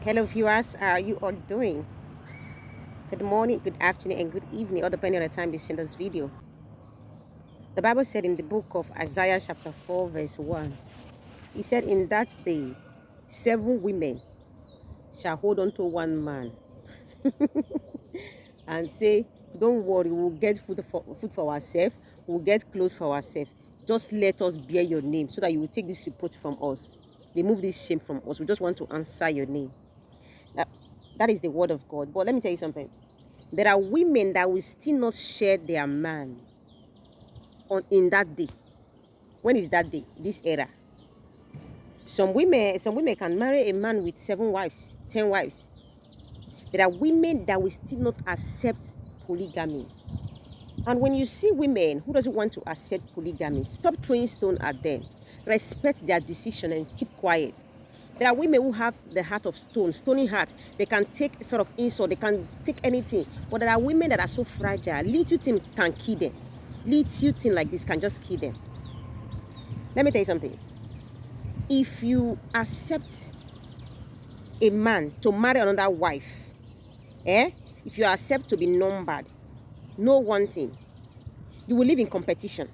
Hello viewers, how are you all doing? Good morning, good afternoon, and good evening, all depending on the time you see this video. The Bible said in the book of Isaiah chapter 4 verse 1, he said, in that day, 7 women shall hold on to one man and say, don't worry, we'll get food for ourselves, we'll get clothes for ourselves. Just let us bear your name so that you will take this reproach from us. Remove this shame from us. We just want to answer your name. That is the word of God. But let me tell you something. There are women that will still not share their man in that day. When is that day? This era. Some women can marry a man with 7 wives, 10 wives. There are women that will still not accept polygamy. And when you see women who doesn't want to accept polygamy, stop throwing stone at them. Respect their decision and keep quiet. There are women who have the heart of stone, stony heart. They can take sort of insult, they can take anything. But there are women that are so fragile. Little thing can kill them. Little thing like this can just kill them. Let me tell you something. If you accept a man to marry another wife, if you accept to be numbered, know one thing. You will live in competition.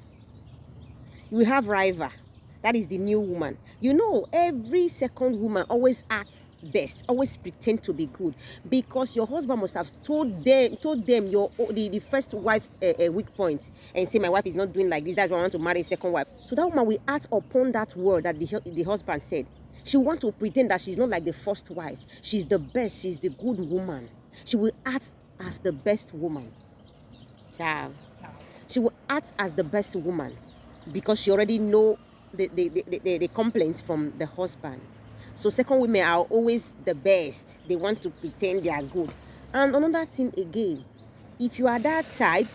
You will have rival. That is the new woman. You know, every second woman always acts best, always pretend to be good, because your husband must have told them the first wife weak point and say, my wife is not doing like this, that's why I want to marry a second wife. So that woman will act upon that word that the husband said. She will want to pretend that she's not like the first wife. She's the best, she's the good woman. She will act as the best woman. Child. She will act as the best woman because she already know the complaints from the husband. So second women are always the best. They want to pretend they are good. And another thing again, if you are that type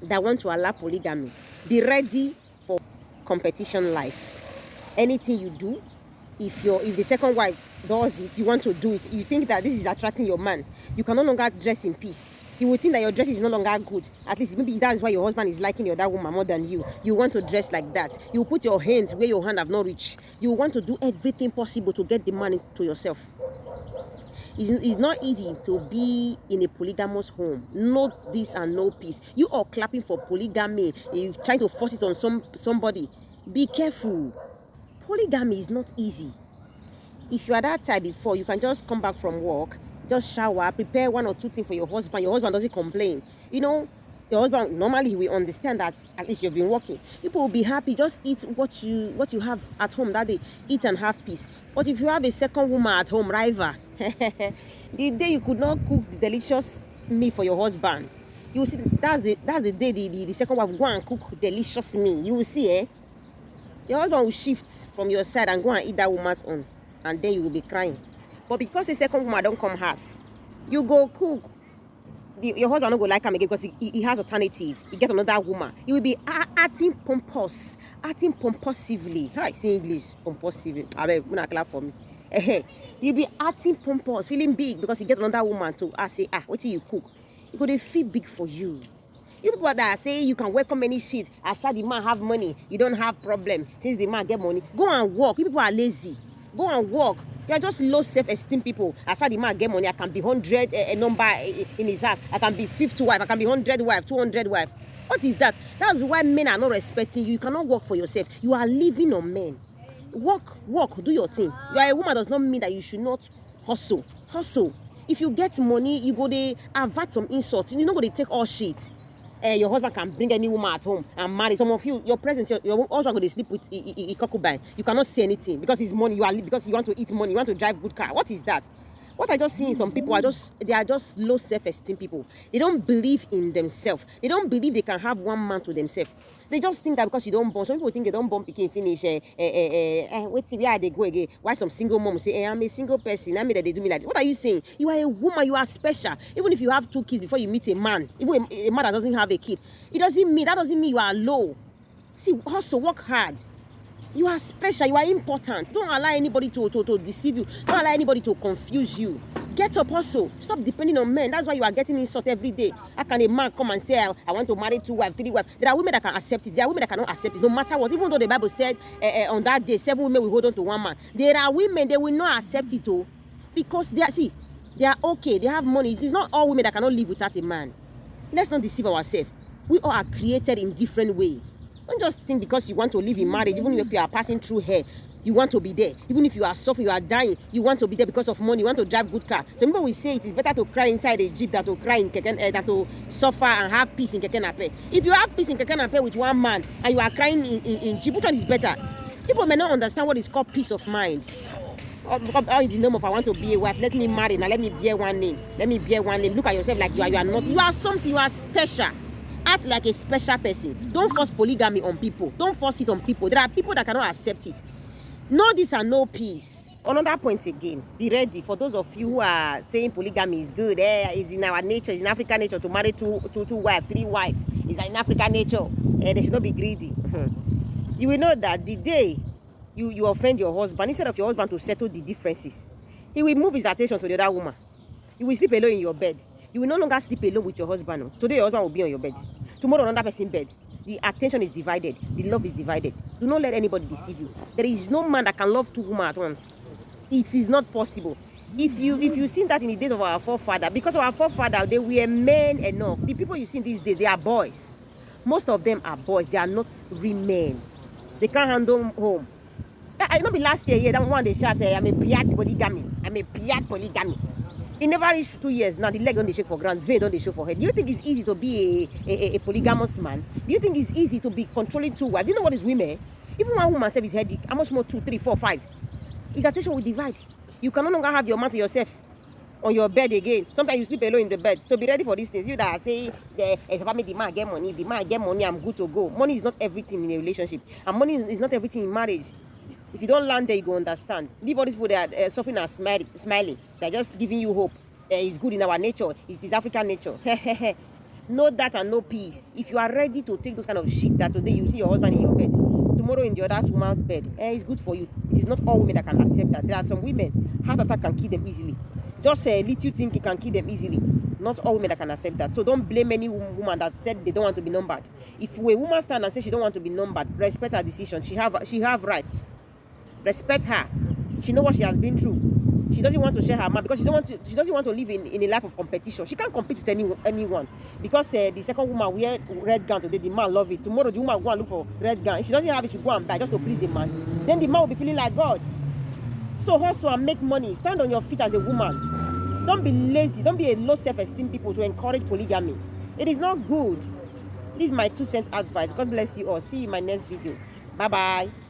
that want to allow polygamy, be ready for competition life. Anything you do, if the second wife does it, you want to do it, you think that this is attracting your man, you can no longer dress in peace. You will think that your dress is no longer good. At least maybe that is why your husband is liking your other woman more than you. You want to dress like that. You put your hands where your hand have not reached. You want to do everything possible to get the money to yourself. It's not easy to be in a polygamous home. No this and no peace. You are clapping for polygamy. You're trying to force it on somebody. Be careful. Polygamy is not easy. If you are that type before, you can just come back from work, just shower, prepare 1 or 2 things for your husband. Your husband doesn't complain. You know, your husband normally he will understand that at least you've been working. People will be happy. Just eat what you have at home that day. Eat and have peace. But if you have a second woman at home, rival, the day you could not cook the delicious meal for your husband, you will see that's the day the second wife will go and cook delicious meal. You will see, your husband will shift from your side and go and eat that woman's own, and then you will be crying. But because the second woman don't come house, you go cook. Your husband don't go like him again because he has alternative. He get another woman. He will be acting pompous, acting pomposively. How I say English? Pomposively. I mean, not clap for me. You'll be acting pompous, feeling big because you get another woman to say, what do you cook? You go to feel big for you. You people that say you can welcome any shit as far as the man have money, you don't have problem. Since the man get money, go and work. You people are lazy. Go and work. You are just low self-esteem people. As far as the man get money, I can be 100 number in his house. I can be 50 wife. I can be 100 wife, 200 wife. What is that? That's why men are not respecting you. You cannot work for yourself. You are living on men. Work, do your thing. You are a woman does not mean that you should not hustle. Hustle. If you get money, you go to avert some insults. You're not going to take all shit. Your husband can bring any woman at home and marry. Some of you, your presence, your husband going to sleep with a concubine. You cannot say anything because it's money. Because you want to eat money. You want to drive good car. What is that? What I just see in some people they are just low self-esteem people. They don't believe in themselves. They don't believe they can have one man to themselves. They just think that because you don't born. Some people think they don't born picking finish. Wait till they go again. Why some single mom say, I'm a single person. I mean that they do me like this. What are you saying? You are a woman. You are special. Even if you have 2 kids before you meet a man, even a man that doesn't have a kid, that doesn't mean you are low. See, also work hard. You are special. You are important. Don't allow anybody to deceive you. Don't allow anybody to confuse you. Get up also. Stop depending on men. That's why you are getting insult every day. How can a man come and say, I want to marry 2 wives, 3 wives? There are women that can accept it. There are women that cannot accept it. No matter what. Even though the Bible said on that day, 7 women will hold on to 1 man. There are women, they will not accept it. Because they are okay, they have money. It is not all women that cannot live without a man. Let's not deceive ourselves. We all are created in different ways. Don't just think because you want to live in marriage, even if you are passing through hell, you want to be there. Even if you are suffering, you are dying, you want to be there because of money. You want to drive good car. Some people will say it is better to cry inside a jeep than to cry in keke, than to suffer and have peace in keke nape. If you have peace in keke nape with one man and you are crying in jeep, which one is better? People may not understand what is called peace of mind. All in the name of I want to be a wife, let me marry now, let me bear one name. Let me bear one name. Look at yourself like you are not. You are something, you are special. Act like a special person. Don't force polygamy on people. Don't force it on people. There are people that cannot accept it. Know this and know peace. Another point again, be ready for those of you who are saying polygamy is good. It's in our nature, it's in African nature to marry two wives, 3 wives. It's in African nature. They should not be greedy. You will know that the day you offend your husband, instead of your husband to settle the differences, he will move his attention to the other woman. You will sleep alone in your bed. You will no longer sleep alone with your husband. Today your husband will be on your bed. Tomorrow another person's bed. The attention is divided. The love is divided. Do not let anybody deceive you. There is no man that can love 2 women at once. It is not possible. If you seen that in the days of our forefathers, because our forefathers, they were men enough. The people you see these days, they are boys. Most of them are boys. They are not real men. They can't handle home. I not be last year, that one they shout, I'm a piat polygamy. I'm a piat polygamy. It never reached 2 years now. The leg don't they shake for ground, vein don't they show for head. Do you think it's easy to be a polygamous man? Do you think it's easy to be controlling 2 wives? Do you know what is women? Even one woman self is headache. How much more 2, 3, 4, 5? His attention will divide. You can no longer have your man to yourself on your bed again. Sometimes you sleep alone in the bed. So be ready for these things. You that are saying, the man get money, I'm good to go. Money is not everything in a relationship. And money is not everything in marriage. If you don't land there, you go understand. Leave all these people that are suffering and smiling. They're just giving you hope. It's good in our nature. It's this African nature. Know that and know peace. If you are ready to take those kind of shit that today you see your husband in your bed, tomorrow in the other woman's bed, it's good for you. It is not all women that can accept that. There are some women, heart attack can kill them easily. Just little thing can kill them easily. Not all women that can accept that. So don't blame any woman that said they don't want to be numbered. If a woman stand and say she don't want to be numbered, respect her decision. She have rights. Respect her. She knows what she has been through. She doesn't want to share her man because she doesn't want to live in a life of competition. She can't compete with anyone because the second woman wear red gown today, the man love it. Tomorrow the woman go and look for red gown. If she doesn't have it, she go and buy just to please the man. Then the man will be feeling like God. So hustle and make money. Stand on your feet as a woman. Don't be lazy. Don't be a low self-esteem people to encourage polygamy. It is not good. This is my 2 cents advice. God bless you all. See you in my next video. Bye bye.